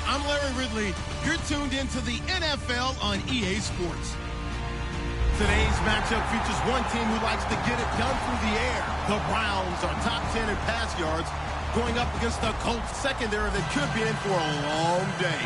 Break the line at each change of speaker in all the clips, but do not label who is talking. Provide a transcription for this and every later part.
I'm Larry Ridley. You're tuned into the NFL on EA Sports. Today's matchup features one team who likes to get it done through the air. The Browns are top 10 in pass yards, going up against the Colts secondary that could be in for a long day.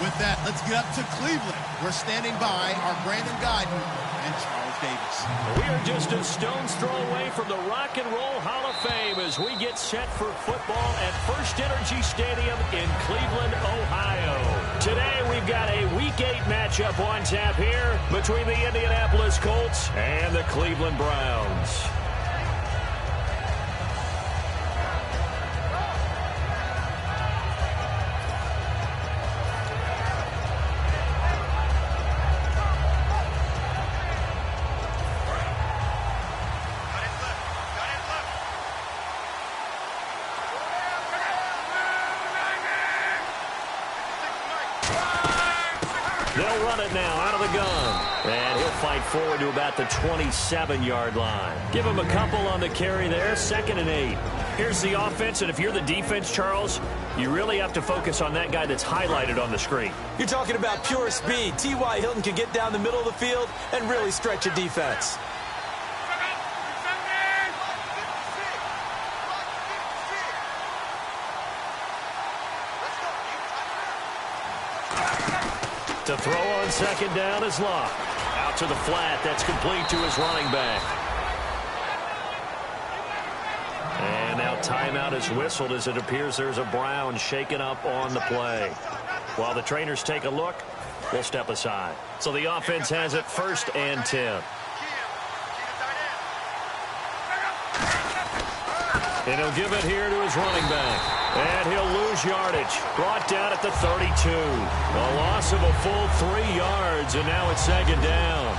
With that, let's get up to Cleveland. We're standing by our Brandon Guyton and Charles Davis.
We are just a stone's throw away from the Rock and Roll Hall of Fame as we get set for football at First Energy Stadium in Cleveland, Ohio. Today we've got a Week 8 matchup on tap here between the Indianapolis Colts and the Cleveland Browns. They'll run it now out of the gun. And he'll fight forward to about the 27-yard line. Give him a couple on the carry there, 2nd and 8. Here's the offense, and if you're the defense, Charles, you really have to focus on that guy that's highlighted on the screen.
You're talking about pure speed. T.Y. Hilton can get down the middle of the field and really stretch a defense.
To throw on 2nd down is Locke. Out to the flat. That's complete to his running back. And now timeout is whistled as it appears there's a Brown shaken up on the play. While the trainers take a look, we'll step aside. So the offense has it 1st and 10. And he'll give it here to his running back. And he'll lose yardage. Brought down at the 32. A loss of a full 3 yards, and now it's 2nd down.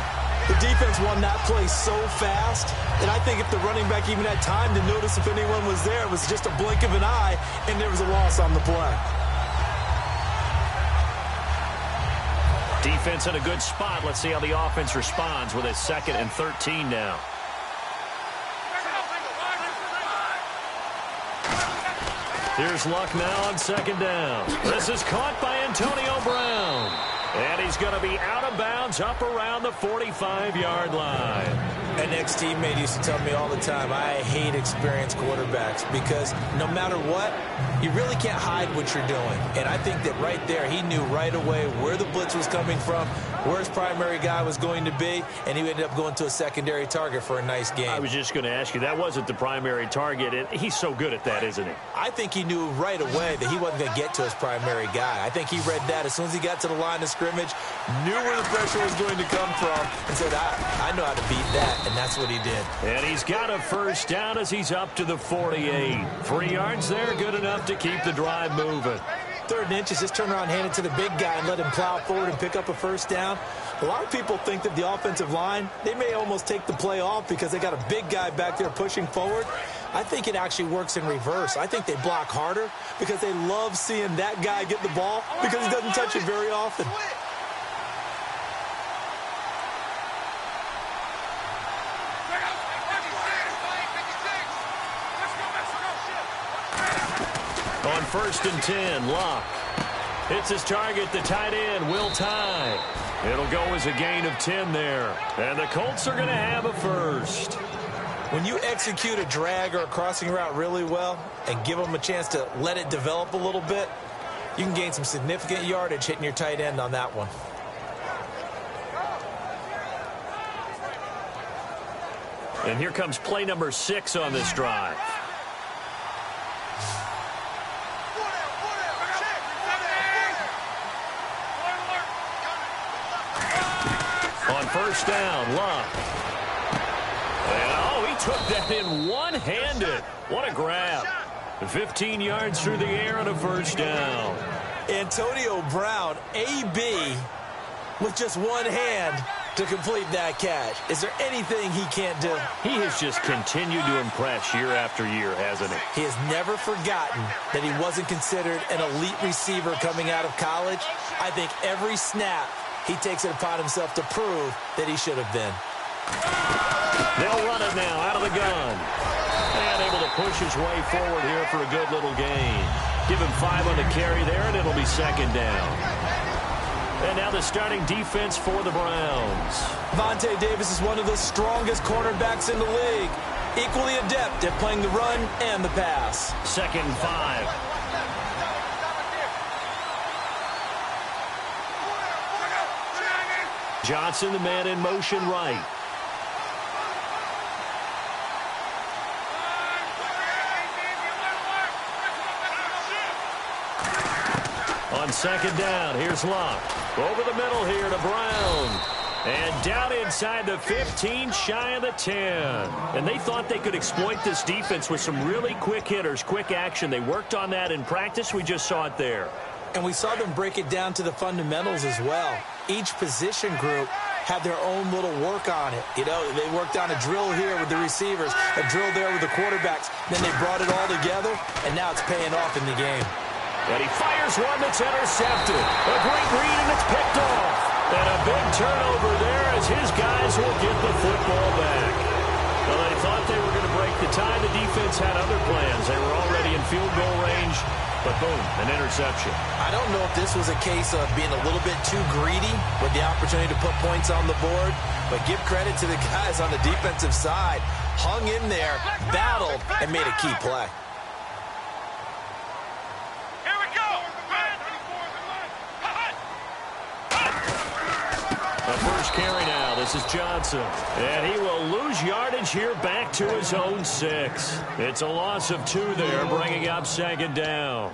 The defense won that play so fast, and I think if the running back even had time to notice if anyone was there, it was just a blink of an eye, and there was a loss on the play.
Defense in a good spot. Let's see how the offense responds with a 2nd and 13 now. Here's Luck now on 2nd down. This is caught by Antonio Brown. And he's going to be out of bounds up around the 45-yard line.
An ex-teammate used to tell me all the time, I hate experienced quarterbacks because no matter what, you really can't hide what you're doing. And I think that right there, he knew right away where the blitz was coming from, where his primary guy was going to be, and he ended up going to a secondary target for a nice game.
I was just going to ask you, that wasn't the primary target, and he's so good at that, isn't he?
I think he knew right away that he wasn't going to get to his primary guy. I think he read that as soon as he got to the line of scrimmage, knew where the pressure was going to come from, and said, I know how to beat that, and that's what he did.
And he's got a 1st down as he's up to the 48. 3 yards there, good enough to keep the drive moving.
3rd and inches, just turn around, hand it to the big guy, and let him plow forward and pick up a 1st down. A lot of people think that the offensive line, they may almost take the play off because they got a big guy back there pushing forward. I think it actually works in reverse. I think they block harder because they love seeing that guy get the ball because he doesn't touch it very often.
On 1st and 10, Locke hits his target, the tight end, Will Tye. It'll go as a gain of 10 there. And the Colts are going to have a 1st.
When you execute a drag or a crossing route really well and give them a chance to let it develop a little bit, you can gain some significant yardage hitting your tight end on that one.
And here comes play number 6 on this drive. On 1st down, Locke. And, he took that in one-handed. What a grab. 15 yards through the air on a 1st down.
Antonio Brown, AB, with just one hand to complete that catch. Is there anything he can't do?
He has just continued to impress year after year, hasn't he?
He has never forgotten that he wasn't considered an elite receiver coming out of college. I think every snap he takes it upon himself to prove that he should have been.
They'll run it now out of the gun. And able to push his way forward here for a good little gain. Give him 5 on the carry there, and it'll be second down. And now the starting defense for the Browns.
Vontae Davis is one of the strongest cornerbacks in the league. Equally adept at playing the run and the pass.
Second and 5. Johnson, the man in motion right. On second down, here's Locke. Over the middle here to Brown. And down inside the 15, shy of the 10. And they thought they could exploit this defense with some really quick hitters, quick action. They worked on that in practice. We just saw it there.
And we saw them break it down to the fundamentals as well. Each position group had their own little work on it. You know, they worked on a drill here with the receivers, a drill there with the quarterbacks. Then they brought it all together, and now it's paying off in the game.
And he fires one that's intercepted. A great read, and it's picked off. And a big turnover there as his guys will get the football back. Well, they thought they were going to break the tie. The defense had other plans. They were already in field goal range, but boom, an interception.
I don't know if this was a case of being a little bit too greedy with the opportunity to put points on the board, but give credit to the guys on the defensive side. Hung in there, battled, and made a key play.
First carry now. This is Johnson. And he will lose yardage here back to his own 6. It's a loss of 2 there, bringing up second down.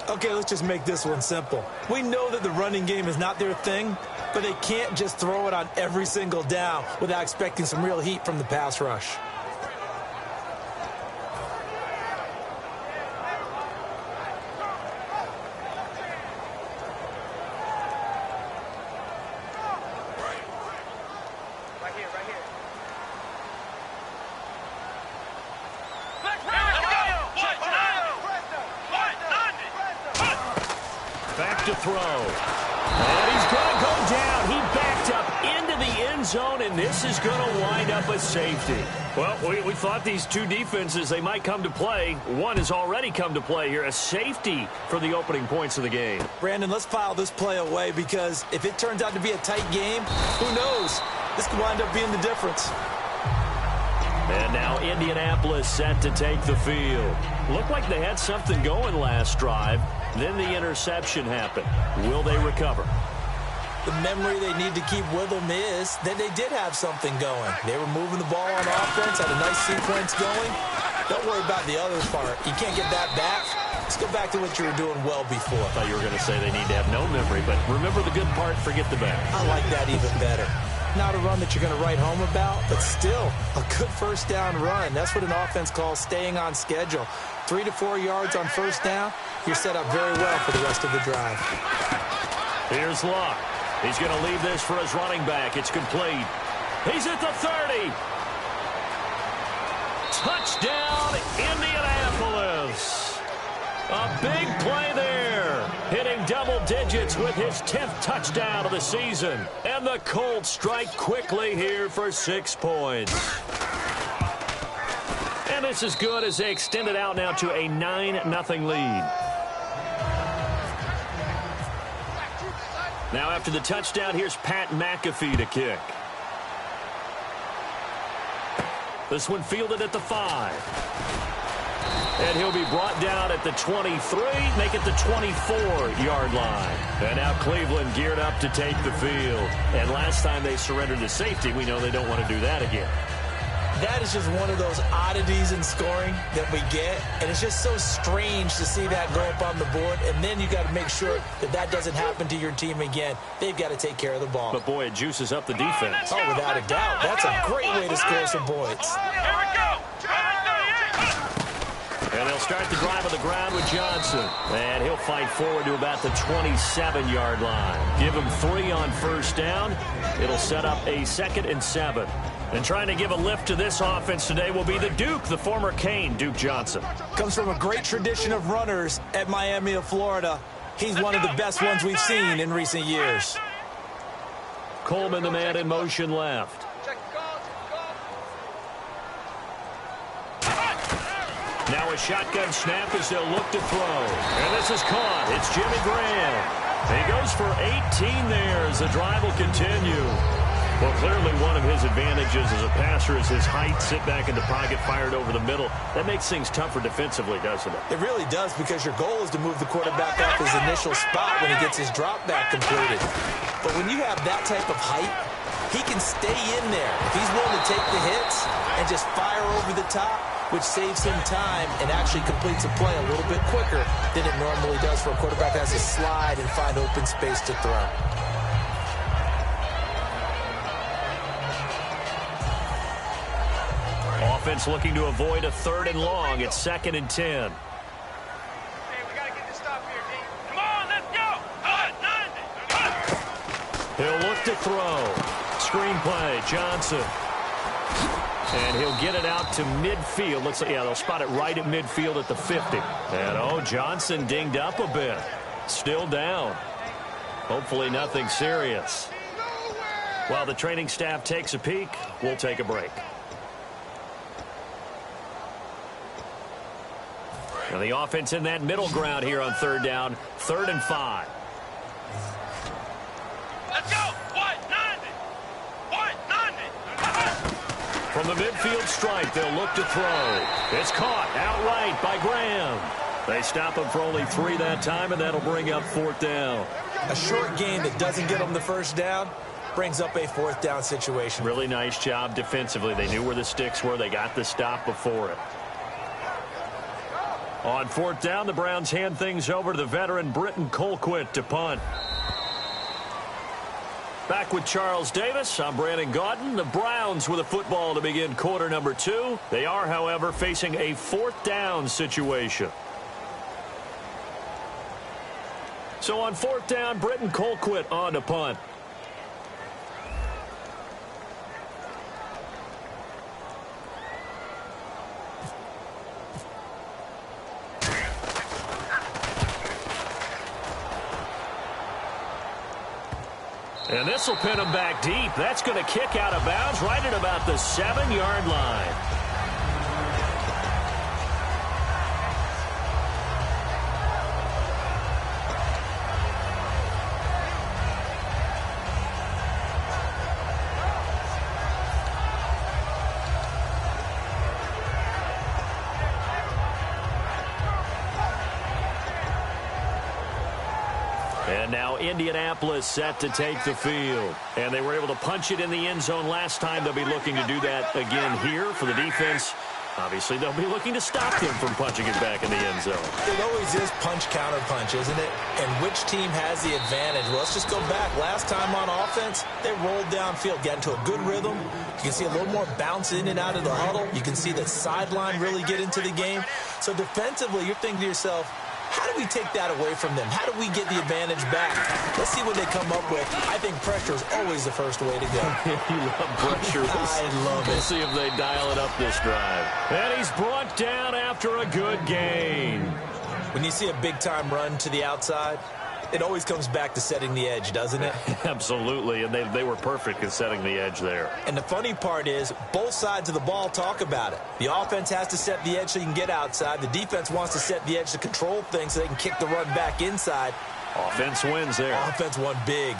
Okay, let's just make this one simple. We know that the running game is not their thing, but they can't just throw it on every single down without expecting some real heat from the pass rush.
Back to throw. And he's going to go down. He backed up into the end zone, and this is going to wind up a safety. Well, we thought these two defenses, they might come to play. One has already come to play here. A safety for the opening points of the game.
Brandon, let's file this play away because if it turns out to be a tight game, who knows? This could wind up being the difference.
And now Indianapolis set to take the field. Looked like they had something going last drive. Then the interception happened. Will they recover?
The memory they need to keep with them is that they did have something going. They were moving the ball on offense, had a nice sequence going. Don't worry about the other part. You can't get that back. Let's go back to what you were doing well before.
I thought you were going to say they need to have no memory, but remember the good part, forget the bad.
I like that even better. Not a run that you're going to write home about, but still a good first down run. That's what an offense calls staying on schedule. 3 to 4 yards on first down, you're set up very well for the rest of the drive.
Here's Locke. He's going to leave this for his running back. It's complete. He's at the 30. Touchdown, Indianapolis. A big play there. Hitting double digits with his 10th touchdown of the season. And the Colts strike quickly here for 6 points. And this is good as they extend it out now to a 9-0 lead. Now after the touchdown, here's Pat McAfee to kick. This one fielded at the 5. And he'll be brought down at the 23, make it the 24-yard line. And now Cleveland geared up to take the field. And last time they surrendered to safety, we know they don't want to do that again.
That is just one of those oddities in scoring that we get. And it's just so strange to see that go up on the board. And then you got to make sure that that doesn't happen to your team again. They've got to take care of the ball.
But, boy, it juices up the defense.
Oh, without a doubt. That's a great way to score some points.
Here we go.
And they'll start the drive on the ground with Johnson. And he'll fight forward to about the 27-yard line. Give him 3 on first down. It'll set up a 2nd and 7. And trying to give a lift to this offense today will be the Duke, the former Cane, Duke Johnson.
Comes from a great tradition of runners at Miami of Florida. He's one of the best ones we've seen in recent years.
Coleman, the man in motion left. Now a shotgun snap as they'll look to throw. And this is caught. It's Jimmy Graham. He goes for 18 there as the drive will continue. Well, clearly one of his advantages as a passer is his height. Sit back in the pocket, fired over the middle. That makes things tougher defensively, doesn't it?
It really does, because your goal is to move the quarterback off his initial spot when he gets his drop back completed. But when you have that type of height, he can stay in there. If he's willing to take the hits and just fire over the top, which saves him time and actually completes a play a little bit quicker than it normally does for a quarterback that has to slide and find open space to throw.
Offense looking to avoid a 3rd and long. It's 2nd and 10. He'll look to throw. Screen play, Johnson. And he'll get it out to midfield. Looks like, yeah, they'll spot it right at midfield at the 50. And, Johnson dinged up a bit. Still down. Hopefully nothing serious. While the training staff takes a peek, we'll take a break. Now the offense in that middle ground here on 3rd down. 3rd and 5.
Let's go!
From the midfield stripe, they'll look to throw. It's caught outright by Graham. They stop him for only 3 that time, and that'll bring up 4th down.
A short gain that doesn't get them the 1st down brings up a 4th down situation.
Really nice job defensively. They knew where the sticks were. They got the stop before it. On 4th down, the Browns hand things over to the veteran Britton Colquitt to punt. Back with Charles Davis, I'm Brandon Gaudin. The Browns with a football to begin quarter number 2. They are, however, facing a 4th down situation. So on 4th down, Britton Colquitt on to punt. And this will pin him back deep. That's going to kick out of bounds right at about the 7-yard line. And now Indianapolis set to take the field. And they were able to punch it in the end zone last time. They'll be looking to do that again here for the defense. Obviously, they'll be looking to stop them from punching it back in the end zone.
It always is punch-counter-punch, isn't it? And which team has the advantage? Well, let's just go back. Last time on offense, they rolled downfield, got into a good rhythm. You can see a little more bounce in and out of the huddle. You can see the sideline really get into the game. So defensively, you're thinking to yourself, how do we take that away from them? How do we get the advantage back? Let's see what they come up with. I think pressure is always the first way to go.
You love pressure.
I love it.
We'll see if they dial it up this drive. And he's brought down after a good gain.
When you see a big-time run to the outside, it always comes back to setting the edge, doesn't it?
Absolutely, and they were perfect in setting the edge there.
And the funny part is, both sides of the ball talk about it. The offense has to set the edge so you can get outside. The defense wants to set the edge to control things so they can kick the run back inside.
Offense wins there.
Offense won big.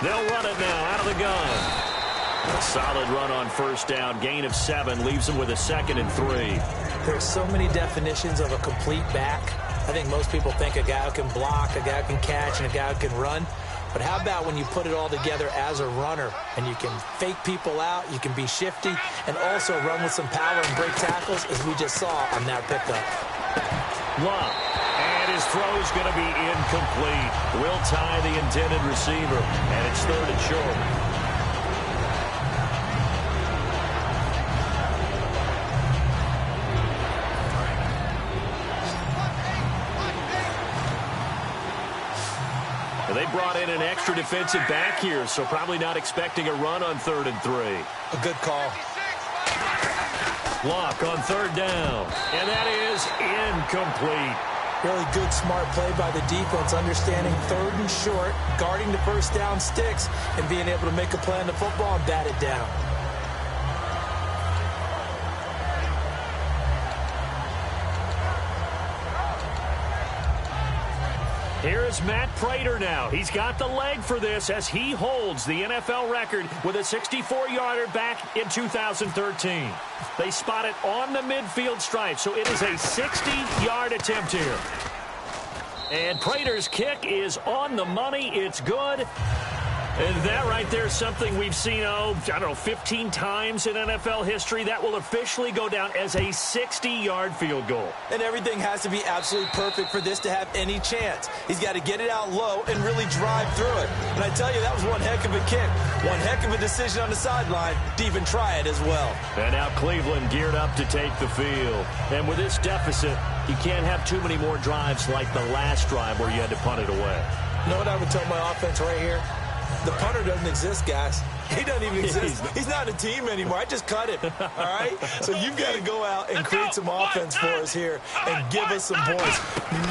They'll run it now out of the gun. A solid run on 1st down. Gain of 7 leaves them with a 2nd and 3.
There's so many definitions of a complete back. I think most people think a guy who can block, a guy who can catch, and a guy who can run. But how about when you put it all together as a runner and you can fake people out, you can be shifty, and also run with some power and break tackles, as we just saw on that pickup.
Love. And his throw is going to be incomplete. Will tie the intended receiver, and it's 3rd and short. They brought in an extra defensive back here, so probably not expecting a run on 3rd and 3.
A good call.
Block on 3rd down, and that is incomplete.
Really good, smart play by the defense, understanding third and short, guarding the first down sticks, and being able to make a play on the football and bat it down.
Here is Matt Prater now. He's got the leg for this as he holds the NFL record with a 64-yarder back in 2013. They spot it on the midfield stripe, so it is a 60-yard attempt here. And Prater's kick is on the money. It's good. And that right there is something we've seen, I don't know, 15 times in NFL history. That will officially go down as a 60-yard field goal.
And everything has to be absolutely perfect for this to have any chance. He's got to get it out low and really drive through it. And I tell you, that was one heck of a kick. One heck of a decision on the sideline to even try it as well.
And now Cleveland geared up to take the field. And with this deficit, you can't have too many more drives like the last drive where you had to punt it away.
You know what I would tell my offense right here? The punter doesn't exist, guys. He doesn't even exist. He's not a team anymore. I just cut it, all right? So you've got to go out and create some offense for us here and give us some points.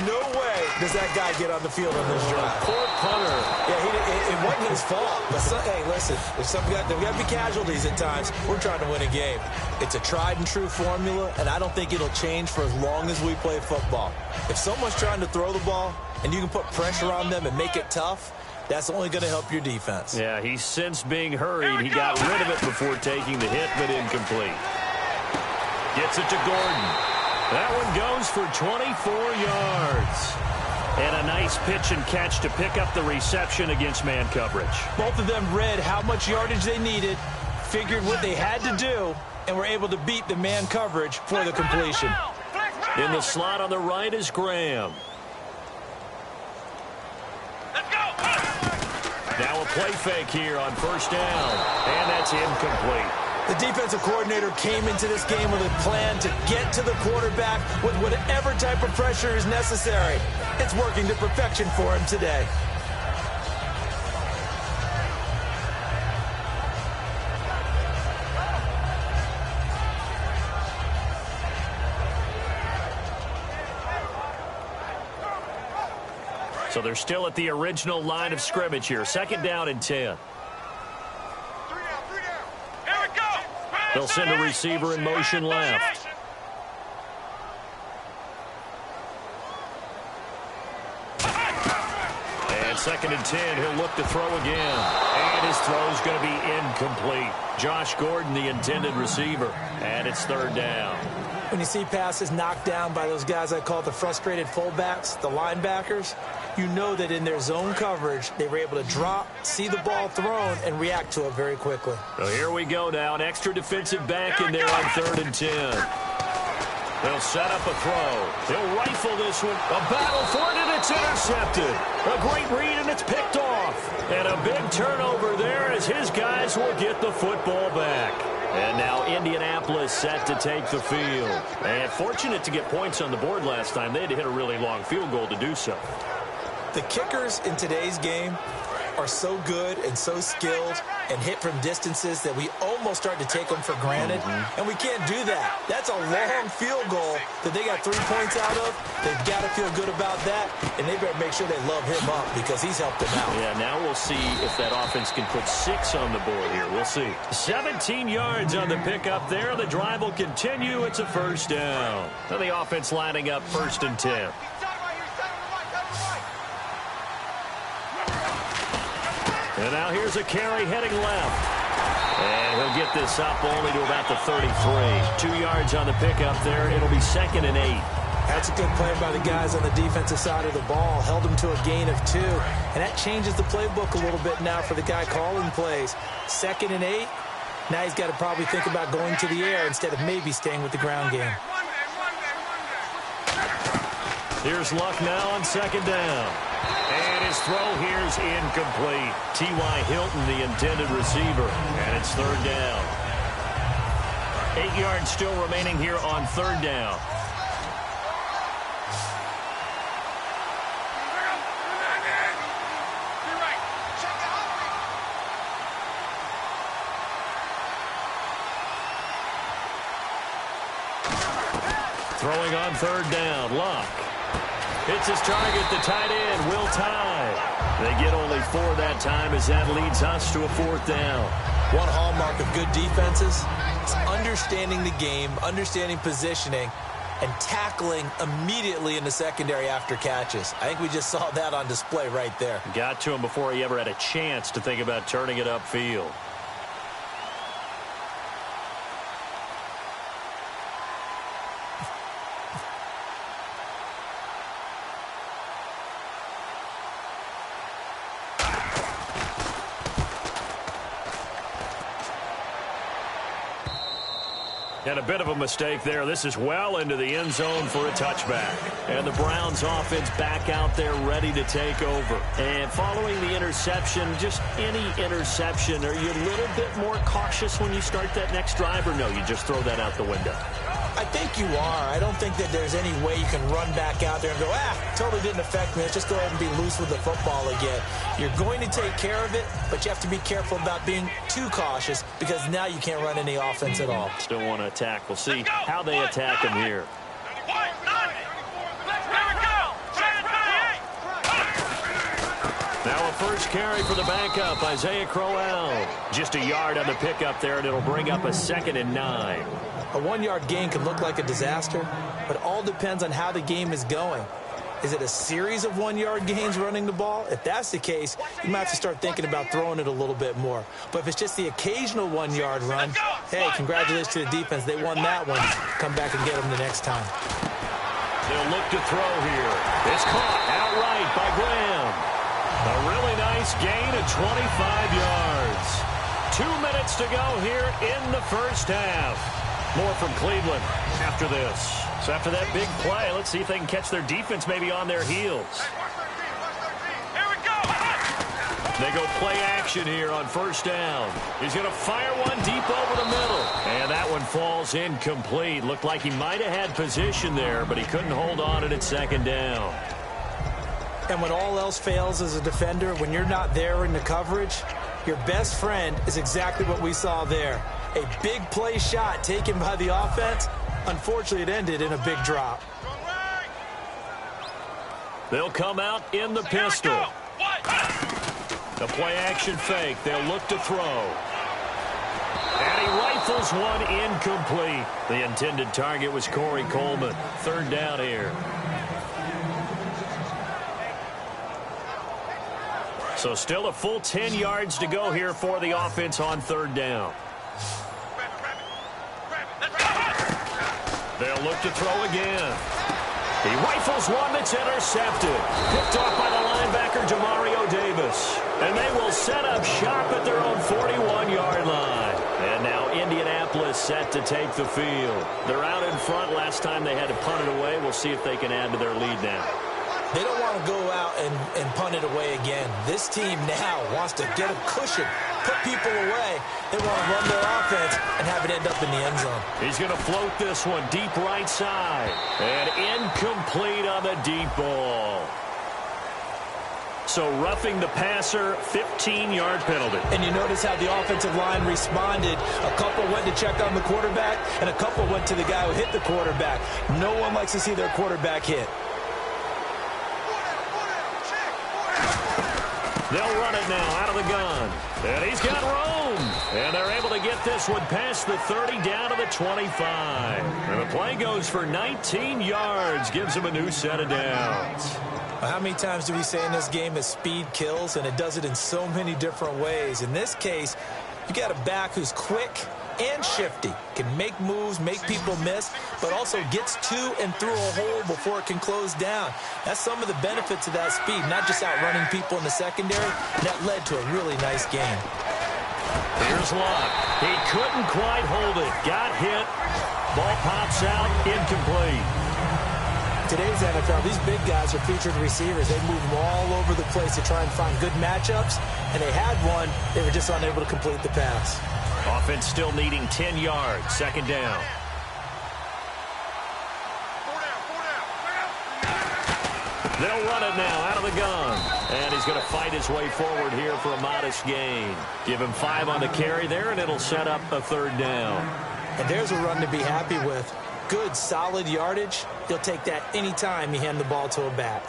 No way does that guy get on the field on this drive.
Poor punter.
Yeah, it wasn't his fault. But, hey, listen, there's got to be casualties at times. We're trying to win a game. It's a tried-and-true formula, and I don't think it'll change for as long as we play football. If someone's trying to throw the ball and you can put pressure on them and make it tough, that's only going to help your defense.
Yeah, he's since being hurried. He got rid of it before taking the hit, but incomplete. Gets it to Gordon. That one goes for 24 yards. And a nice pitch and catch to pick up the reception against man coverage.
Both of them read how much yardage they needed, figured what they had to do, and were able to beat the man coverage for the completion.
In the slot on the right is Graham. Now a play fake here on first down, and that's incomplete.
The defensive coordinator came into this game with a plan to get to the quarterback with whatever type of pressure is necessary. It's working to perfection for him today.
So they're still at the original line of scrimmage here. Second down and 10. They'll send a receiver in motion left. And second and 10, he'll look to throw again. And his throw's going to be incomplete. Josh Gordon, the intended receiver. And it's third down.
When you see passes knocked down by those guys I call the frustrated fullbacks, the linebackers, you know that in their zone coverage, they were able to drop, see the ball thrown, and react to it very quickly.
So here we go now. An extra defensive back in there on third and 10. They'll set up a throw. They'll rifle this one. A battle for it, and it's intercepted. A great read, and it's picked off. And a big turnover there as his guys will get the football back. And now Indianapolis set to take the field. And fortunate to get points on the board last time. They had to hit a really long field goal to do so.
The kickers in today's game are so good and so skilled and hit from distances that we almost start to take them for granted. And we can't do that. That's a long field goal that they got 3 points out of. They've got to feel good about that, and they better make sure they love him up because he's helped them out.
Yeah, now we'll see if that offense can put 6 on the board here. We'll see. 17 yards on the pickup there. The drive will continue. It's a first down. And the offense lining up first and 10. And now here's a carry heading left. And he'll get this up only to about the 33. 2 yards on the pickup there. It'll be second and 8.
That's a good play by the guys on the defensive side of the ball. Held them to a gain of 2. And that changes the playbook a little bit now for the guy calling plays. Second and 8. Now he's got to probably think about going to the air instead of maybe staying with the ground game.
Here's Luck now on second down. And his throw here is incomplete. T.Y. Hilton, the intended receiver. And it's third down. 8 yards still remaining here on third down. Throwing on third down, Luck. It's his target, the tight end, Will Tye. They get only 4 that time as that leads us to a 4th down.
One hallmark of good defenses is understanding the game, understanding positioning, and tackling immediately in the secondary after catches. I think we just saw that on display right there.
Got to him before he ever had a chance to think about turning it upfield. And a bit of a mistake there. This is well into the end zone for a touchback. And the Browns offense back out there ready to take over. And following the interception, just any interception, are you a little bit more cautious when you start that next drive, or no, you just throw that out the window?
I think you are. I don't think that there's any way you can run back out there and go, totally didn't affect me. Let's just go ahead and be loose with the football again. You're going to take care of it, but you have to be careful about being too cautious because now you can't run any offense at all.
Still want to attack. We'll see how they attack him here. Now a first carry for the backup, Isaiah Crowell. Just a yard on the pickup there, and it'll bring up a 2nd and 9.
A 1-yard gain can look like a disaster, but it all depends on how the game is going. Is it a series of 1-yard gains running the ball? If that's the case, you might have to start thinking about throwing it a little bit more. But if it's just the occasional 1-yard run, hey, congratulations to the defense. They won that one. Come back and get them the next time.
They'll look to throw here. It's caught outright by Graham. A really nice gain of 25 yards. 2 minutes to go here in the first half. More from Cleveland after this. So after that big play, let's see if they can catch their defense maybe on their heels.
Here we go.
They go play action here on first down. He's going to fire one deep over the middle. And that one falls incomplete. Looked like he might have had position there, but he couldn't hold on at 2nd down.
And when all else fails as a defender, when you're not there in the coverage, your best friend is exactly what we saw there. A big play shot taken by the offense. Unfortunately, it ended in a big drop.
They'll come out in the pistol. The play-action fake. They'll look to throw. And he rifles one incomplete. The intended target was Corey Coleman. 3rd down here. So still a full 10 yards to go here for the offense on 3rd down. They'll look to throw again. He rifles one that's intercepted. Picked off by the linebacker, Demario Davis. And they will set up shop at their own 41-yard line. And now Indianapolis set to take the field. They're out in front. Last time they had to punt it away. We'll see if they can add to their lead now.
They don't want to go out and punt it away again. This team now wants to get a cushion, put people away. They want to run their offense and have it end up in the end zone.
He's going to float this one deep right side. And incomplete on the deep ball. So roughing the passer, 15-yard penalty.
And you notice how the offensive line responded. A couple went to check on the quarterback, and a couple went to the guy who hit the quarterback. No one likes to see their quarterback hit.
They'll run it now out of the gun. And he's got room. And they're able to get this one past the 30 down to the 25. And the play goes for 19 yards. Gives him a new set of downs.
How many times do we say in this game that speed kills? And it does it in so many different ways. In this case, you got a back who's quick and shifty, can make moves, make people miss, but also gets to and through a hole before it can close down. That's some of the benefits of that speed, not just outrunning people in the secondary. And that led to a really nice game.
Here's Locke. He couldn't quite hold it. Got hit. Ball pops out. Incomplete.
Today's NFL, these big guys are featured receivers. They move them all over the place to try and find good matchups, and they had one. They were just unable to complete the pass.
Offense still needing 10 yards. 2nd down. They'll run it now out of the gun. And he's going to fight his way forward here for a modest gain. Give him 5 on the carry there, and it'll set up a 3rd down.
And there's a run to be happy with. good, solid yardage, you'll take that anytime you hand the ball to a back.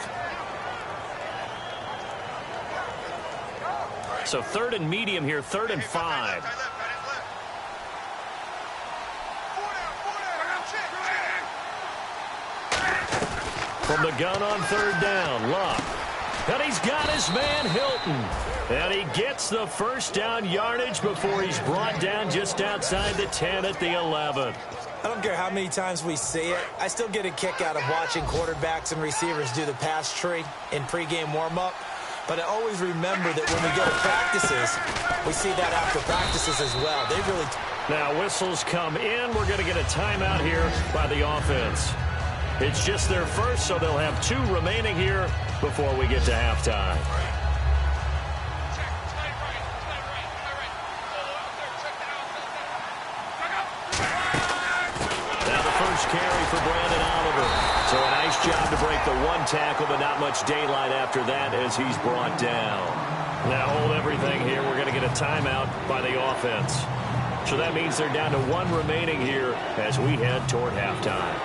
So 3rd and medium here, 3rd and 5. From the gun on 3rd down, Luck. And he's got his man Hilton. And he gets the first down yardage before he's brought down just outside the 10 at the 11.
I don't care how many times we see it. I still get a kick out of watching quarterbacks and receivers do the pass tree in pregame warm-up. But I always remember that when we go to practices, we see that after practices as well. They really...
Now whistles come in. We're going to get a timeout here by the offense. It's just their first, so they'll have 2 remaining here before we get to halftime. Now the first carry for Brandon Oliver. So a nice job to break the 1 tackle, but not much daylight after that as he's brought down. Now hold everything here. We're going to get a timeout by the offense. So that means they're down to 1 remaining here as we head toward halftime.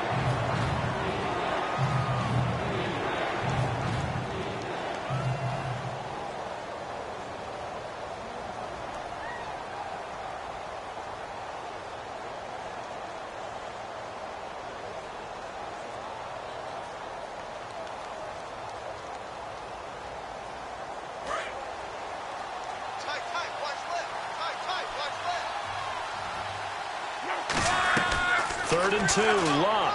Third and 2, Luck.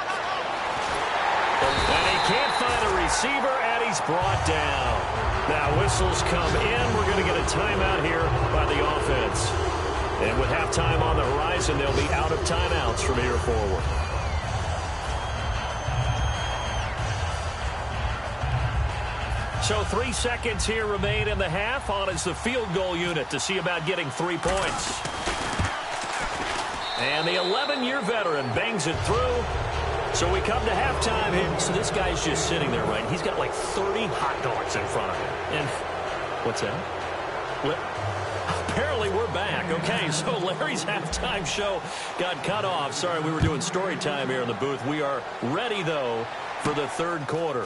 And he can't find a receiver, and he's brought down. Now whistles come in. We're going to get a timeout here by the offense. And with halftime on the horizon, they'll be out of timeouts from here forward. So 3 seconds here remain in the half. On is the field goal unit to see about getting 3 points. And the 11-year veteran bangs it through. So we come to halftime here. So this guy's just sitting there, right? He's got like 30 hot dogs in front of him. And what's that? Apparently we're back. Okay, so Larry's halftime show got cut off. Sorry, we were doing story time here in the booth. We are ready, though, for the 3rd quarter.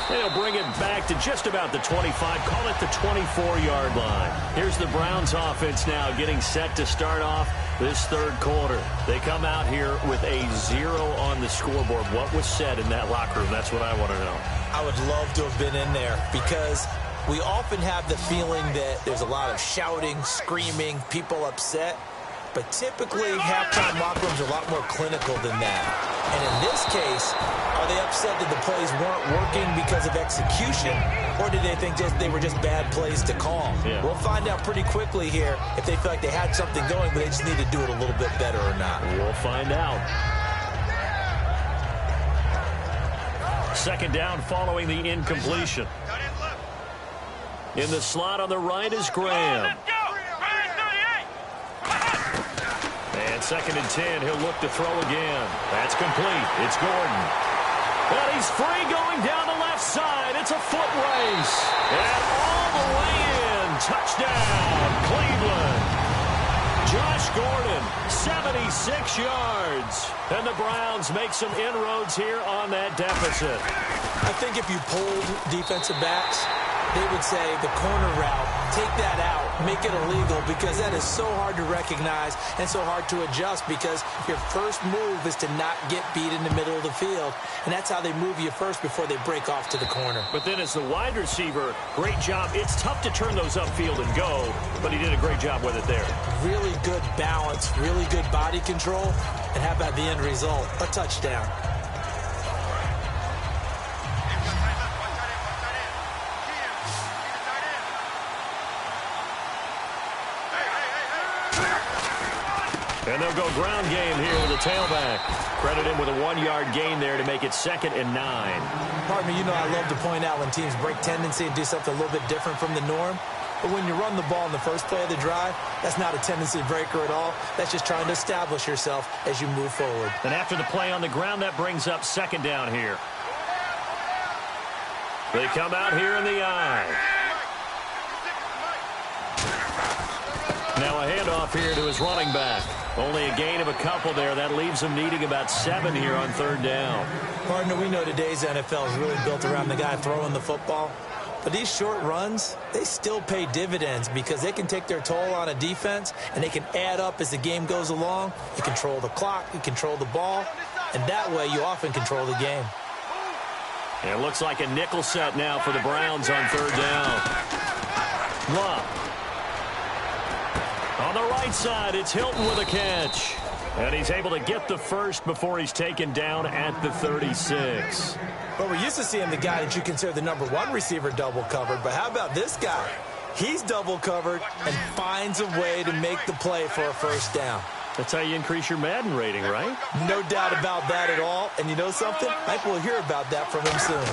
They'll bring it back to just about the 25, call it the 24-yard line. Here's the Browns offense now getting set to start off this 3rd quarter. They come out here with a 0 on the scoreboard. What was said in that locker room? That's what I want to know.
I would love to have been in there because we often have the feeling that there's a lot of shouting, screaming, people upset. But typically, halftime locker rooms are a lot more clinical than that. And in this case, are they upset that the plays weren't working because of execution, or did they think they were just bad plays to call?
Yeah.
We'll find out pretty quickly here if they feel like they had something going, but they just need to do it a little bit better or not.
We'll find out. 2nd down following the incompletion. In the slot on the right is Graham. And 2nd and 10, he'll look to throw again. That's complete. It's Gordon. And he's free going down the left side. It's a foot race. And all the way in. Touchdown, Cleveland. Josh Gordon, 76 yards. And the Browns make some inroads here on that deficit.
I think if you polled defensive backs, they would say the corner route, take that out, make it illegal, because that is so hard to recognize and so hard to adjust, because your first move is to not get beat in the middle of the field, and that's how they move you first before they break off to the corner.
But then as the wide receiver, great job. It's tough to turn those upfield and go, but he did a great job with it there.
Really good balance, really good body control, and how about the end result? A touchdown.
And they'll go ground game here with a tailback. Credit him with a 1-yard gain there to make it 2nd and 9.
Pardon me, you know I love to point out when teams break tendency and do something a little bit different from the norm. But when you run the ball in the first play of the drive, that's not a tendency breaker at all. That's just trying to establish yourself as you move forward.
And after the play on the ground, that brings up 2nd down here. They come out here in the eye. Now a handoff here to his running back. Only a gain of a couple there. That leaves them needing about 7 here on 3rd down.
Partner, we know today's NFL is really built around the guy throwing the football. But these short runs, they still pay dividends because they can take their toll on a defense and they can add up as the game goes along. You control the clock, you control the ball, and that way you often control the game.
And it looks like a nickel set now for the Browns on 3rd down. Love. On the right side, it's Hilton with a catch. And he's able to get the first before he's taken down at the 36.
Well, we're used to seeing the guy that you consider the #1 receiver double covered, but how about this guy? He's double covered and finds a way to make the play for a 1st down.
That's how you increase your Madden rating, right?
No doubt about that at all. And you know something? I think we'll hear about that from him soon.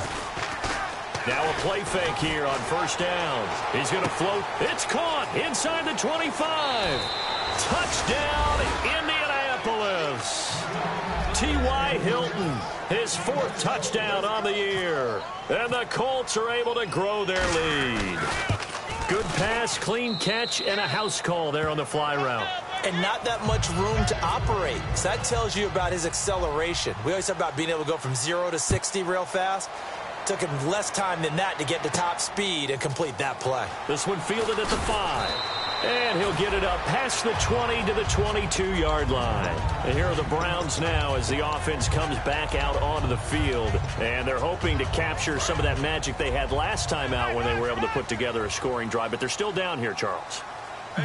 Now a play fake here on 1st down. He's going to float. It's caught inside the 25. Touchdown, Indianapolis. T.Y. Hilton, his 4th touchdown on the year. And the Colts are able to grow their lead. Good pass, clean catch, and a house call there on the fly route.
And not that much room to operate. So that tells you about his acceleration. We always talk about being able to go from 0 to 60 real fast. Took him less time than that to get to top speed and complete that play.
This one fielded at the 5. And he'll get it up past the 20 to the 22-yard line. And here are the Browns now as the offense comes back out onto the field. And they're hoping to capture some of that magic they had last time out when they were able to put together a scoring drive. But they're still down here, Charles.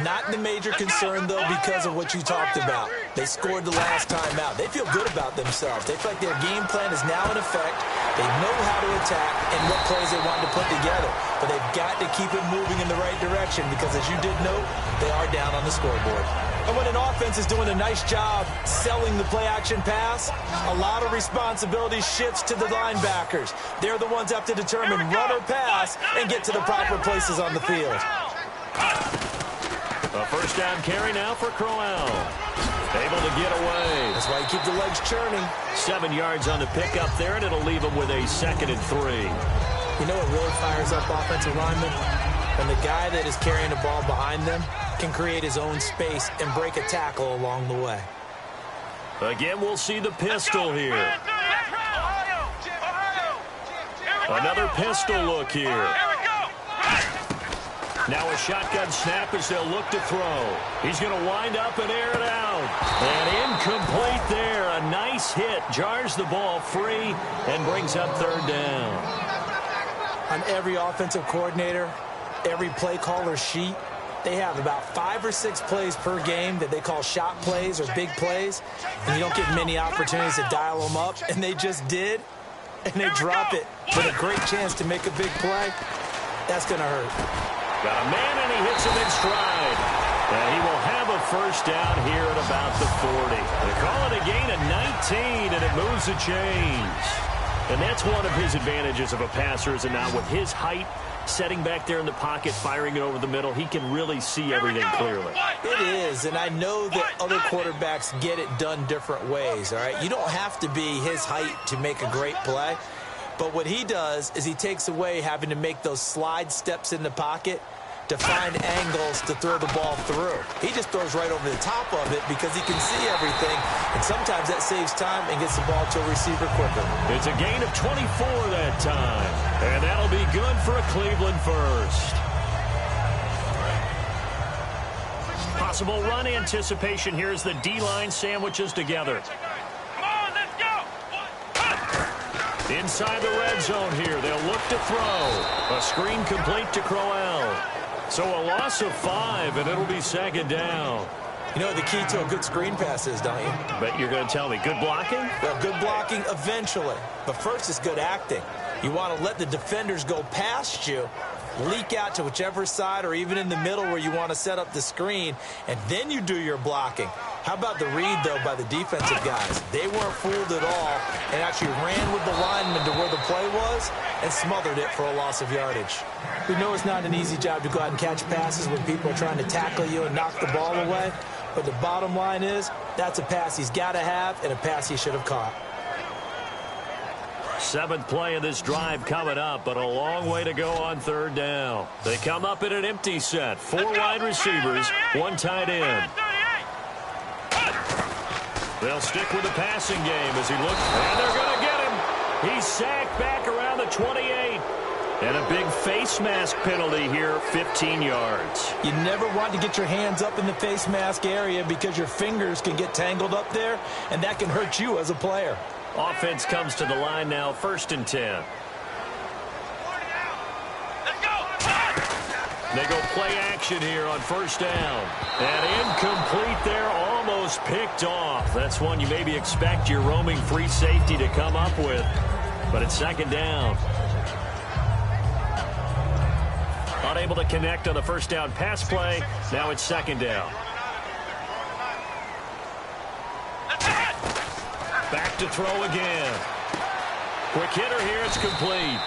Not the major concern, though, because of what you talked about. They scored the last time out. They feel good about themselves. They feel like their game plan is now in effect. They know how to attack and what plays they want to put together. But they've got to keep it moving in the right direction because, as you did note, they are down on the scoreboard. And when an offense is doing a nice job selling the play-action pass, a lot of responsibility shifts to the linebackers. They're the ones that have to determine run or pass and get to the proper places on the field.
A 1st down carry now for Crowell. Able to get away.
That's why you keep the legs churning.
7 yards on the pickup there, and it'll leave him with a 2nd and 3.
You know what really fires up offensive linemen? When the guy that is carrying the ball behind them can create his own space and break a tackle along the way.
Again, we'll see the pistol here. Another pistol look here. Now a shotgun snap as they'll look to throw. He's going to wind up and air it out. And incomplete there. A nice hit. Jars the ball free and brings up 3rd down.
On every offensive coordinator, every play caller sheet, they have about 5 or 6 plays per game that they call shot plays or big plays. And you don't get many opportunities to dial them up. And they just did. And they drop it with a great chance to make a big play. That's going to hurt.
Got a man, and he hits him in stride. And he will have a 1st down here at about the 40. They call it a gain of 19, and it moves the chains. And that's one of his advantages of a passer, is now with his height, setting back there in the pocket, firing it over the middle, he can really see everything clearly.
It is, and I know that other quarterbacks get it done different ways, all right? You don't have to be his height to make a great play. But what he does is he takes away having to make those slide steps in the pocket to find angles to throw the ball through. He just throws right over the top of it because he can see everything, and sometimes that saves time and gets the ball to a receiver quicker.
It's a gain of 24 that time, and that'll be good for a Cleveland 1st. Possible run anticipation here as the D-line sandwiches together. Inside the red zone here, they'll look to throw. A screen complete to Crowell. So a loss of 5, and it'll be 2nd down.
You know what the key to a good screen pass is, don't you?
Bet you're going to tell me. Good blocking?
Well, good blocking eventually. But first is good acting. You want to let the defenders go past you, leak out to whichever side or even in the middle where you want to set up the screen, and then you do your blocking. How about the read, though, by the defensive guys? They weren't fooled at all and actually ran with the lineman to where the play was and smothered it for a loss of yardage. We know it's not an easy job to go out and catch passes when people are trying to tackle you and knock the ball away, but the bottom line is that's a pass he's got to have and a pass he should have caught.
7th play of this drive coming up, but a long way to go on 3rd down. They come up in an empty set. 4 wide receivers, 1 tight end. They'll stick with the passing game as he looks, and they're going to get him. He's sacked back around the 28. And a big face mask penalty here, 15 yards.
You never want to get your hands up in the face mask area because your fingers can get tangled up there, and that can hurt you as a player.
Offense comes to the line now, 1st and 10. They go play action here on 1st down. And incomplete there, almost picked off. That's one you maybe expect your roaming free safety to come up with. But it's 2nd down. Unable to connect on the 1st down pass play. Now it's 2nd down. Back to throw again. Quick hitter here. It's complete.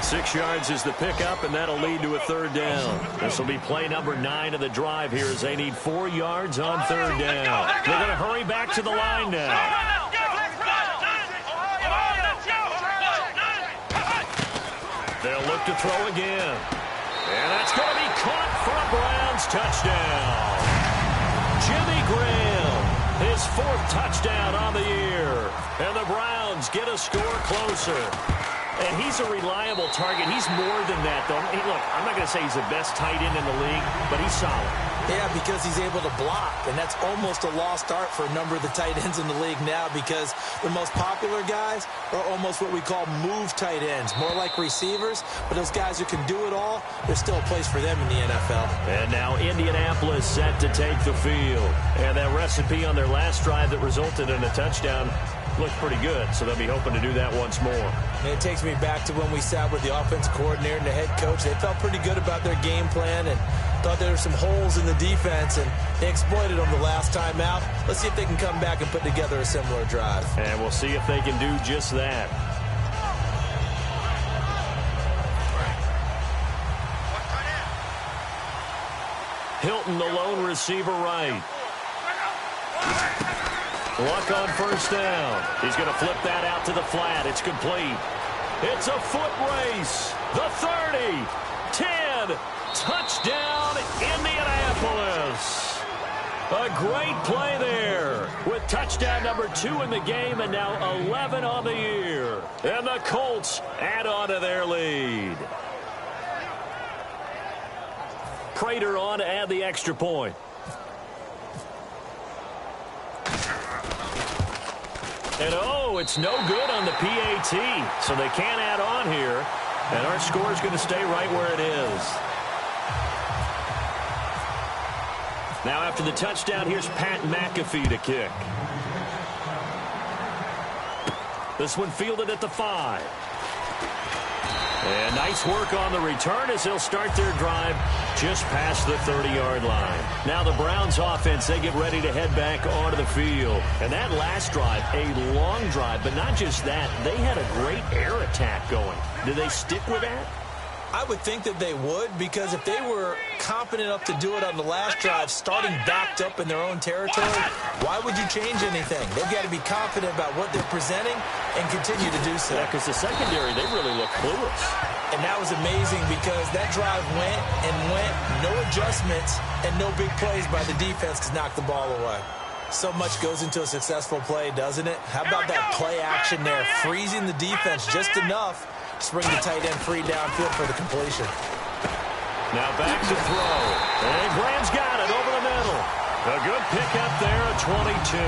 6 yards is the pickup, and that'll lead to a 3rd down. This will be play number 9 of the drive here as they need 4 yards on 3rd down. They're going to hurry back to the line now. They'll look to throw again. And that's going to be caught for a Browns touchdown. Jimmy Graham, his 4th touchdown on the year. And the Browns get a score closer. And he's a reliable target. He's more than that, though. Hey, look, I'm not going to say he's the best tight end in the league, but he's solid.
Yeah, because he's able to block, and that's almost a lost art for a number of the tight ends in the league now because the most popular guys are almost what we call move tight ends, more like receivers, but those guys who can do it all, there's still a place for them in the NFL.
And now Indianapolis set to take the field. And that recipe on their last drive that resulted in a touchdown looked pretty good, so they'll be hoping to do that once more.
And it takes me back to when we sat with the offensive coordinator and the head coach. They felt pretty good about their game plan and thought there were some holes in the defense, and they exploited them the last time out. Let's see if they can come back and put together a similar drive.
And we'll see if they can do just that. Hilton, the lone receiver right. Luck on 1st down. He's going to flip that out to the flat. It's complete. It's a foot race. The 30, 10, touchdown Indianapolis. A great play there with touchdown number 2 in the game and now 11 on the year. And the Colts add on to their lead. Prater on to add the extra point. And oh, it's no good on the PAT, so they can't add on here. And our score is going to stay right where it is. Now after the touchdown, here's Pat McAfee to kick. This one fielded at the 5. And nice work on the return as they'll start their drive just past the 30-yard line. Now the Browns offense, they get ready to head back onto the field. And that last drive, a long drive, but not just that. They had a great air attack going. Did they stick with that?
I would think that they would, because if they were confident enough to do it on the last drive, starting backed up in their own territory, why would you change anything? They've got to be confident about what they're presenting and continue to do so.
Yeah, because the secondary, they really look clueless.
And that was amazing because that drive went and went, no adjustments, and no big plays by the defense to knock the ball away. So much goes into a successful play, doesn't it? How about that play action there, freezing the defense just enough to bring the tight end free downfield for the completion.
Now back to throw. And Graham's got it over the middle. A good pickup there at 22.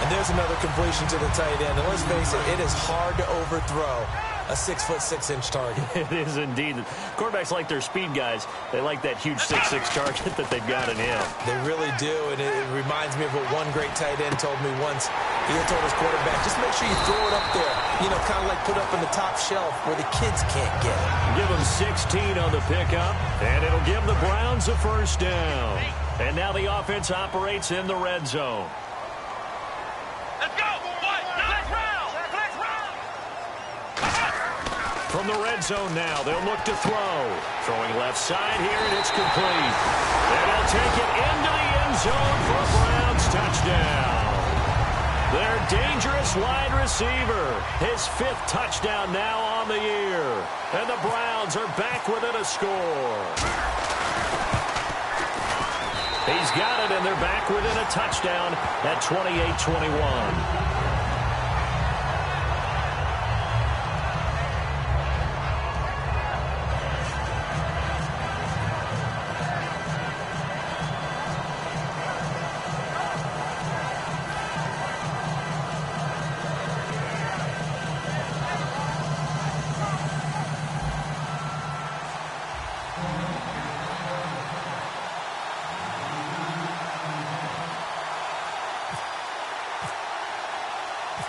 And there's another completion to the tight end. And let's face it, it is hard to overthrow a 6'6" target.
It is indeed. Quarterbacks like their speed guys. They like that huge 6'6" target that they've got in him.
They really do, and it reminds me of what one great tight end told me once. He had told his quarterback, just make sure you throw it up there. You know, kind of like put up in the top shelf where the kids can't get it.
Give them 16 on the pickup, and it'll give the Browns a 1st down. And now the offense operates in the red zone.
Let's go!
From the red zone now, they'll look to throw. Throwing left side here, and it's complete. And they'll take it into the end zone for a Browns touchdown. Their dangerous wide receiver. His 5th touchdown now on the year. And the Browns are back within a score. He's got it, and they're back within a touchdown at 28-21.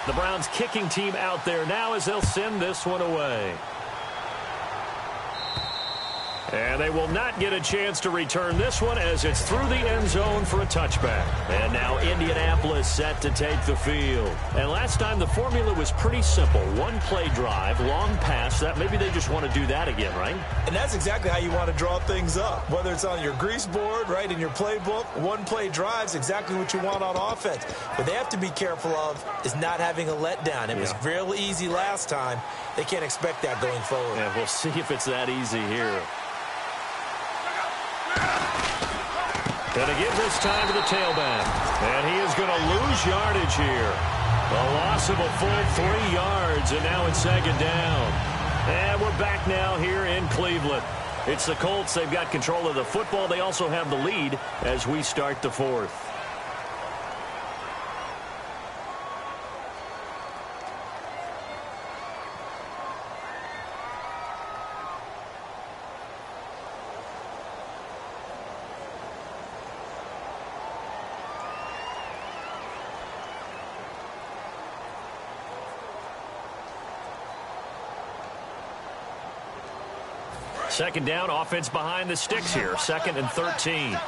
The Browns kicking team out there now as they'll send this one away. And they will not get a chance to return this one as it's through the end zone for a touchback. And now Indianapolis set to take the field. And last time the formula was pretty simple. One play drive, long pass. That maybe they just want to do that again, right?
And that's exactly how you want to draw things up. Whether it's on your grease board, right, in your playbook, one play drive is exactly what you want on offense. What they have to be careful of is not having a letdown. It was real easy last time. They can't expect that going forward.
Yeah, we'll see if it's that easy here. Going to give this time to the tailback. And he is going to lose yardage here. A loss of a full 3 yards, and now it's second down. And we're back now here in Cleveland. It's the Colts. They've got control of the football. They also have the lead as we start the fourth. Second down, offense behind the sticks here. 2nd and 13.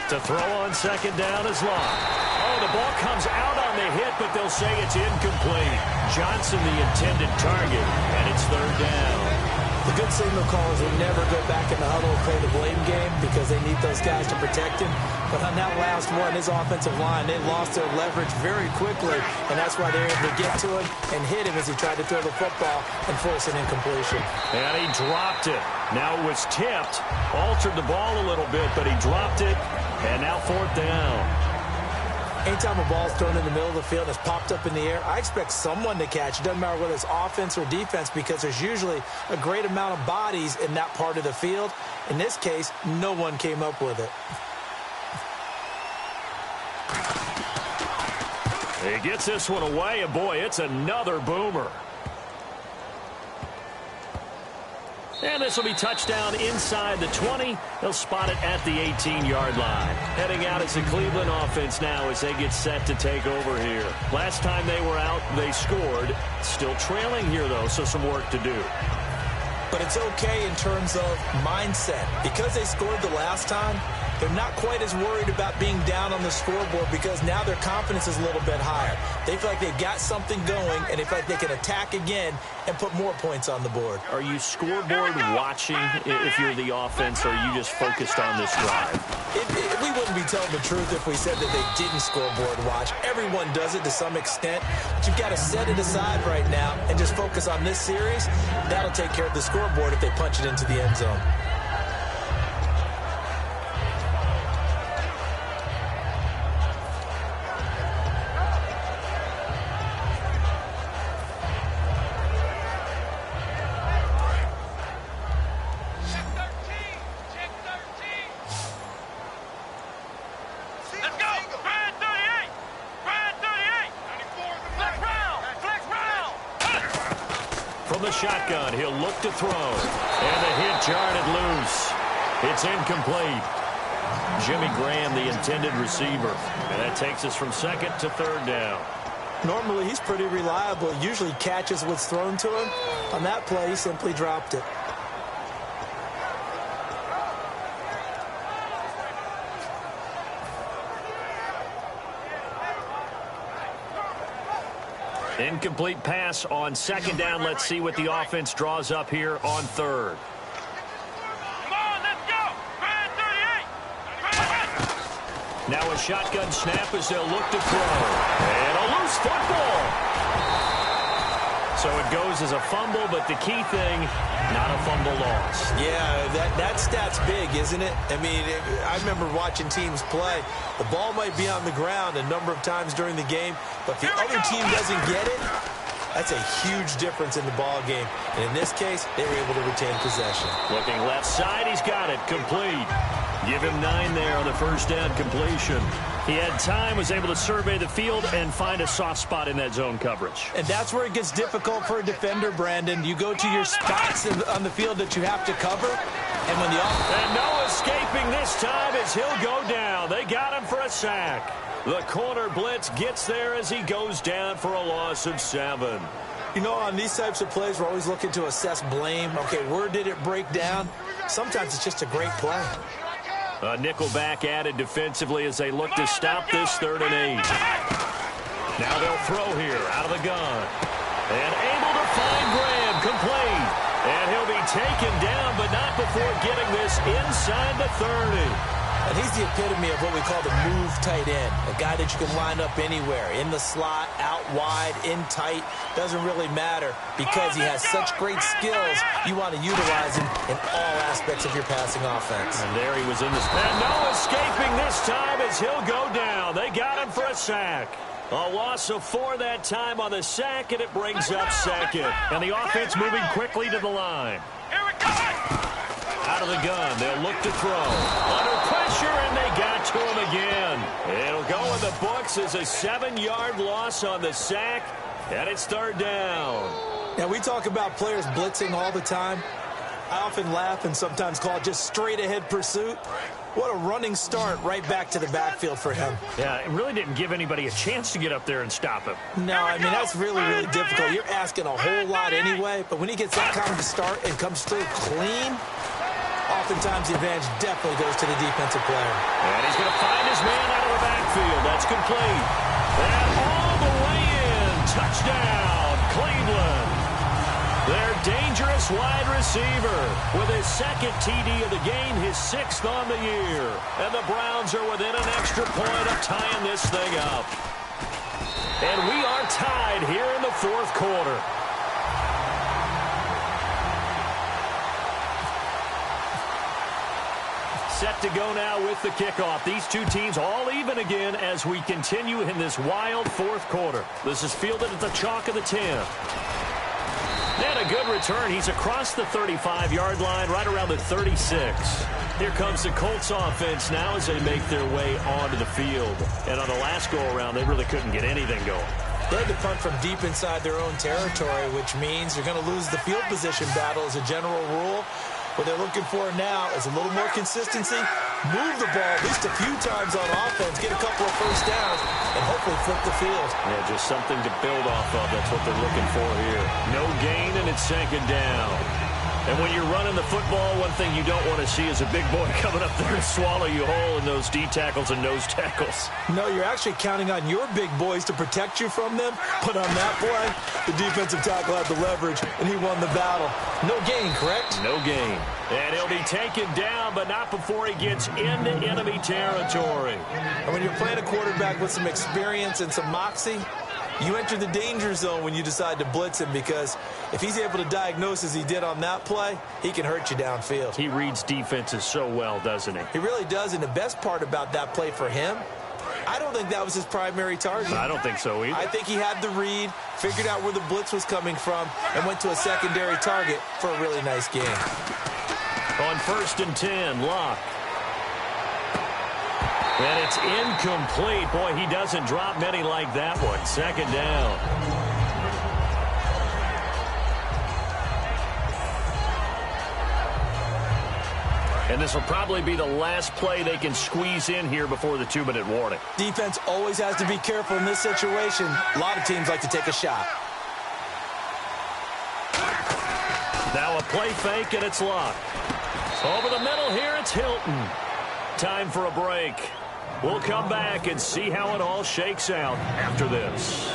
To throw on second down is Long. Oh, the ball comes out on the hit, but they'll say it's incomplete. Johnson the intended target, and it's 3rd down.
The good signal callers will never go back in the huddle and play the blame game because they need those guys to protect him. But on that last one, his offensive line, they lost their leverage very quickly, and that's why they were able to get to him and hit him as he tried to throw the football and force an incompletion.
And he dropped it. Now it was tipped, altered the ball a little bit, but he dropped it, and now 4th down.
Anytime a ball's thrown in the middle of the field and it's popped up in the air, I expect someone to catch. It doesn't matter whether it's offense or defense because there's usually a great amount of bodies in that part of the field. In this case, no one came up with it.
He gets this one away, and boy, it's another boomer. And this will be touchdown inside the 20. They'll spot it at the 18-yard line. Heading out as the Cleveland offense now as they get set to take over here. Last time they were out, they scored. Still trailing here, though, so some work to do.
But it's okay in terms of mindset. Because they scored the last time, they're not quite as worried about being down on the scoreboard because now their confidence is a little bit higher. They feel like they've got something going, and they feel like they can attack again and put more points on the board.
Are you scoreboard watching if you're the offense, or are you just focused on this drive?
We wouldn't be telling the truth if we said that they didn't scoreboard watch. Everyone does it to some extent, but you've got to set it aside right now and just focus on this series. That'll take care of the scoreboard if they punch it into the end zone.
Shotgun, he'll look to throw, and the hit jarred it loose. It's incomplete. Jimmy Graham, the intended receiver, and that takes us from 2nd to 3rd down.
Normally, he's pretty reliable. Usually catches what's thrown to him. On that play, he simply dropped it.
Incomplete pass on 2nd down. Let's see what the offense draws up here on 3rd.
Come on, let's go. Brand 38.
Now a shotgun snap as they'll look to throw. And a loose football. So it goes as a fumble, but the key thing, not a fumble loss.
Yeah, that stat's big, isn't it? I mean, I remember watching teams play. The ball might be on the ground a number of times during the game, but if the other team doesn't get it, that's a huge difference in the ball game. And in this case, they were able to retain possession.
Looking left side, he's got it. Complete. Give him 9 there on the first down completion. He had time, was able to survey the field and find a soft spot in that zone coverage.
And that's where it gets difficult for a defender, Brandon. You go to your spots on the field that you have to cover, and when the
And no escaping this time as he'll go down. They got him for a sack. The corner blitz gets there as he goes down for a loss of 7.
You know, on these types of plays, we're always looking to assess blame. Okay, where did it break down? Sometimes it's just a great play.
A nickelback added defensively as they look to stop this 3rd and 8. Now they'll throw here out of the gun. And able to find Graham, complete. And he'll be taken down, but not before getting this inside the 30.
And he's the epitome of what we call the move tight end. A guy that you can line up anywhere. In the slot, out wide, in tight. Doesn't really matter because he has such great skills. You want to utilize him in all aspects of your passing offense.
And there he was in the... And no escaping this time as he'll go down. They got him for a sack. A loss of 4 that time on the sack, and it brings up 2nd. And the offense moving quickly to the line.
Here we go.
Out of the gun, they'll look to throw. Under pressure, and they got to him again. It'll go in the books as a 7-yard loss on the sack, and it's 3rd down.
Now, we talk about players blitzing all the time. I often laugh and sometimes call it just straight-ahead pursuit. What a running start right back to the backfield for him.
Yeah, it really didn't give anybody a chance to get up there and stop him.
No, I mean, that's really, really difficult. You're asking a whole lot anyway, but when he gets that kind of start and comes through clean, oftentimes the advantage definitely goes to the defensive player.
And he's going to find his man out of the backfield. That's complete. And all the way in. Touchdown, Cleveland. Their dangerous wide receiver with his 2nd TD of the game, his 6th on the year. And the Browns are within an extra point of tying this thing up. And we are tied here in the 4th quarter. Set to go now with the kickoff. These two teams all even again as we continue in this wild 4th quarter. This is fielded at the chalk of the 10. And a good return. He's across the 35-yard line, right around the 36. Here comes the Colts offense now as they make their way onto the field. And on the last go-around, they really couldn't get anything going.
They had to punt from deep inside their own territory, which means you're going to lose the field position battle as a general rule. What they're looking for now is a little more consistency, move the ball at least a few times on offense, get a couple of first downs, and hopefully flip the field.
Yeah, just something to build off of. That's what they're looking for here. No gain, and it's 2nd down. And when you're running the football, one thing you don't want to see is a big boy coming up there and swallow you whole in those D tackles and nose tackles.
No, you're actually counting on your big boys to protect you from them. But on that play, the defensive tackle had the leverage, and he won the battle. No gain, correct?
No gain. And he'll be taken down, but not before he gets into enemy territory.
And when you're playing a quarterback with some experience and some moxie, you enter the danger zone when you decide to blitz him, because if he's able to diagnose as he did on that play, he can hurt you downfield.
He reads defenses so well, doesn't he?
He really does, and the best part about that play for him, I don't think that was his primary target.
I don't think so either.
I think he had the read, figured out where the blitz was coming from, and went to a secondary target for a really nice game.
On 1st and 10, Locke. And it's incomplete. Boy, he doesn't drop many like that one. 2nd down. And this will probably be the last play they can squeeze in here before the 2-minute warning.
Defense always has to be careful in this situation. A lot of teams like to take a shot.
Now a play fake, and it's Locke. Over the middle here, it's Hilton. Time for a break. We'll come back and see how it all shakes out after this.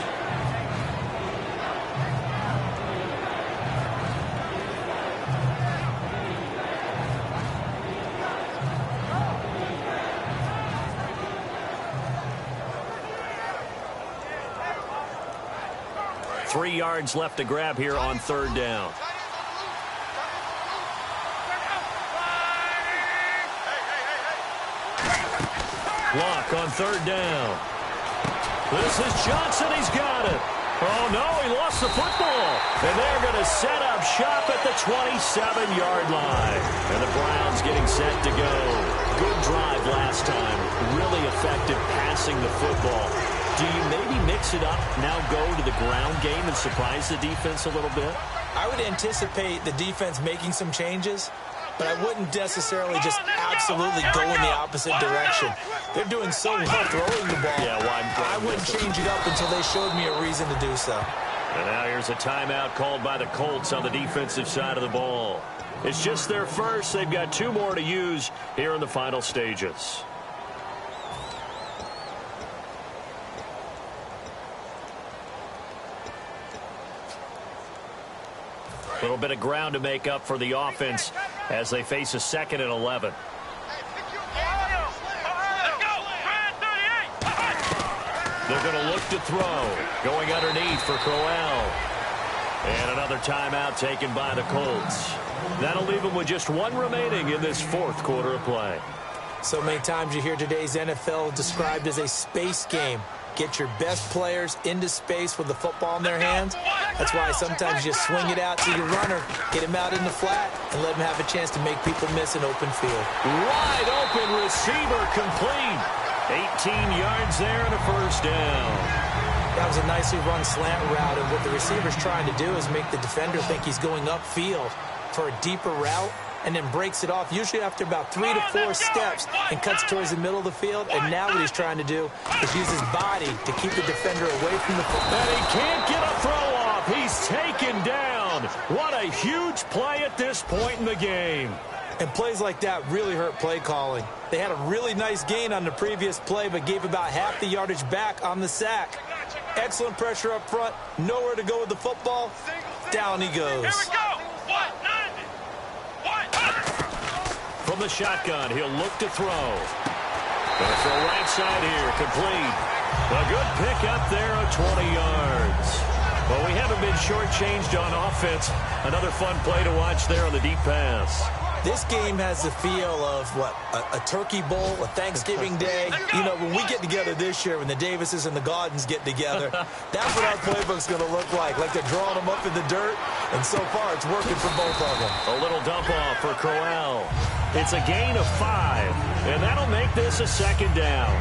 3 yards left to grab here on 3rd down. Block on 3rd down. This is Johnson. He's got it. Oh, no, he lost the football. And they're going to set up shop at the 27-yard line. And the Browns getting set to go. Good drive last time. Really effective passing the football. Do you maybe mix it up, now go to the ground game and surprise the defense a little bit?
I would anticipate the defense making some changes, but I wouldn't necessarily just absolutely go in the opposite direction. They're doing so well throwing the ball.
Yeah,
I wouldn't change it up until they showed me a reason to do so.
And now here's a timeout called by the Colts on the defensive side of the ball. It's just their first. They've got 2 more to use here in the final stages. A little bit of ground to make up for the offense as they face a 2nd and 11. They're going to look to throw. Going underneath for Crowell. And another timeout taken by the Colts. That'll leave them with just 1 remaining in this 4th quarter of play.
So many times you hear today's NFL described as a space game. Get your best players into space with the football in their hands. That's why sometimes you just swing it out to your runner, get him out in the flat, and let him have a chance to make people miss an open field.
Wide open receiver complete. 18 yards there and a 1st down.
That was a nicely run slant route, and what the receiver's trying to do is make the defender think he's going upfield for a deeper route, and then breaks it off, usually after about 3 to 4 steps, and cuts towards the middle of the field. And now what he's trying to do is use his body to keep the defender away from the football.
And he can't get a throw off. He's taken down. What a huge play at this point in the game.
And plays like that really hurt play calling. They had a really nice gain on the previous play, but gave about half the yardage back on the sack. Excellent pressure up front. Nowhere to go with the football. Down he goes.
Here we go.
From the shotgun, he'll look to throw. Gonna throw right side here, complete. A good pick up there of 20 yards. Well, we haven't been shortchanged on offense. Another fun play to watch there on the deep pass.
This game has the feel of, what, a turkey bowl, a Thanksgiving day. You know, when we get together this year, when the Davises and the Gaudens get together, that's what our playbook's going to look like they're drawing them up in the dirt, and so far it's working for both of them.
A little dump off for Crowell. It's a gain of 5, and that'll make this a 2nd down.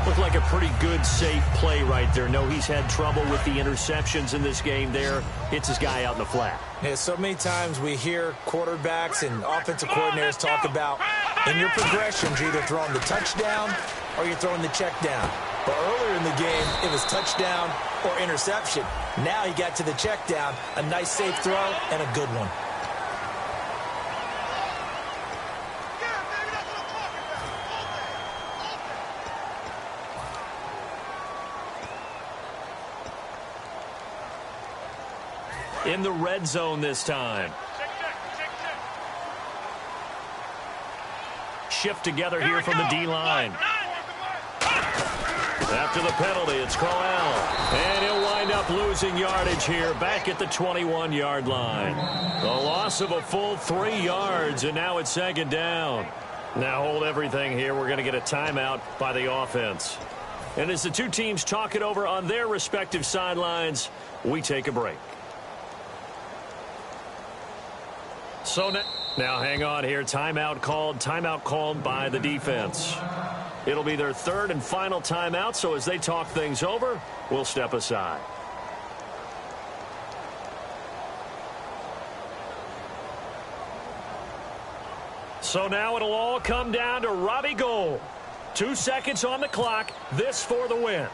Looked like a pretty good, safe play right there. No, he's had trouble with the interceptions in this game there. Hits his guy out in the flat.
Yeah, so many times we hear quarterbacks and offensive coordinators talk about in your progressions, you're either throwing the touchdown or you're throwing the check down. But earlier in the game, it was touchdown or interception. Now he got to the check down, a nice safe throw, and a good one.
In the red zone this time. Shift together here from the D-line. After the penalty, it's Crowell. And he'll wind up losing yardage here back at the 21-yard line. The loss of a full 3 yards, and now it's 2nd down. Now hold everything here. We're going to get a timeout by the offense. And as the 2 teams talk it over on their respective sidelines, we take a break. So now hang on here. Timeout called by the defense. It'll be their 3rd and final timeout, so as they talk things over, we'll step aside. So now it'll all come down to Robbie Gould. 2 seconds on the clock. This for the win.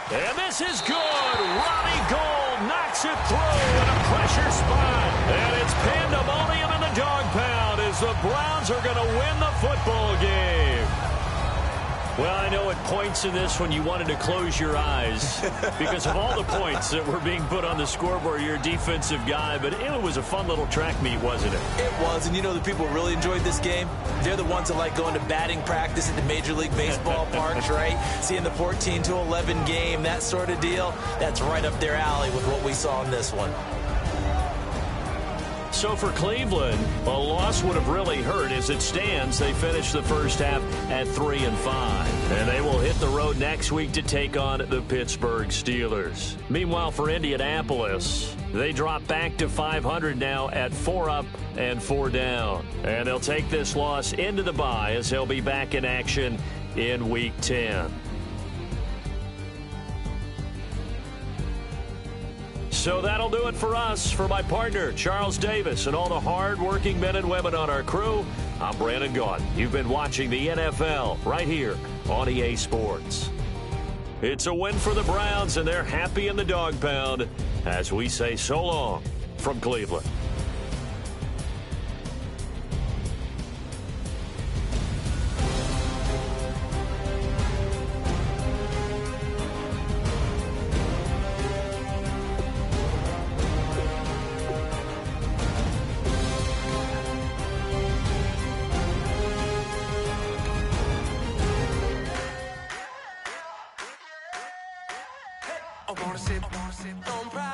And this is good. Robbie Gould knocks it through in a pressure spot. And it's pandemonium in the dog pound as the Browns are going to win the football game. Well, I know at points in this when you wanted to close your eyes because of all the points that were being put on the scoreboard. You're a defensive guy, but it was a fun little track meet, wasn't it?
It was, and you know the people who really enjoyed this game? They're the ones that like going to batting practice at the Major League Baseball parks, right? Seeing the 14-11 game, that sort of deal. That's right up their alley with what we saw in this one.
So for Cleveland, a loss would have really hurt. As it stands, they finished the first half at 3-5. And they will hit the road next week to take on the Pittsburgh Steelers. Meanwhile, for Indianapolis, they drop back to 500 now at 4 up and 4 down. And they'll take this loss into the bye as they'll be back in action in Week 10. So that'll do it for us. For my partner, Charles Davis, and all the hard-working men and women on our crew, I'm Brandon Gaudin. You've been watching the NFL right here on EA Sports. It's a win for the Browns, and they're happy in the dog pound as we say so long from Cleveland.
I wanna sip, don't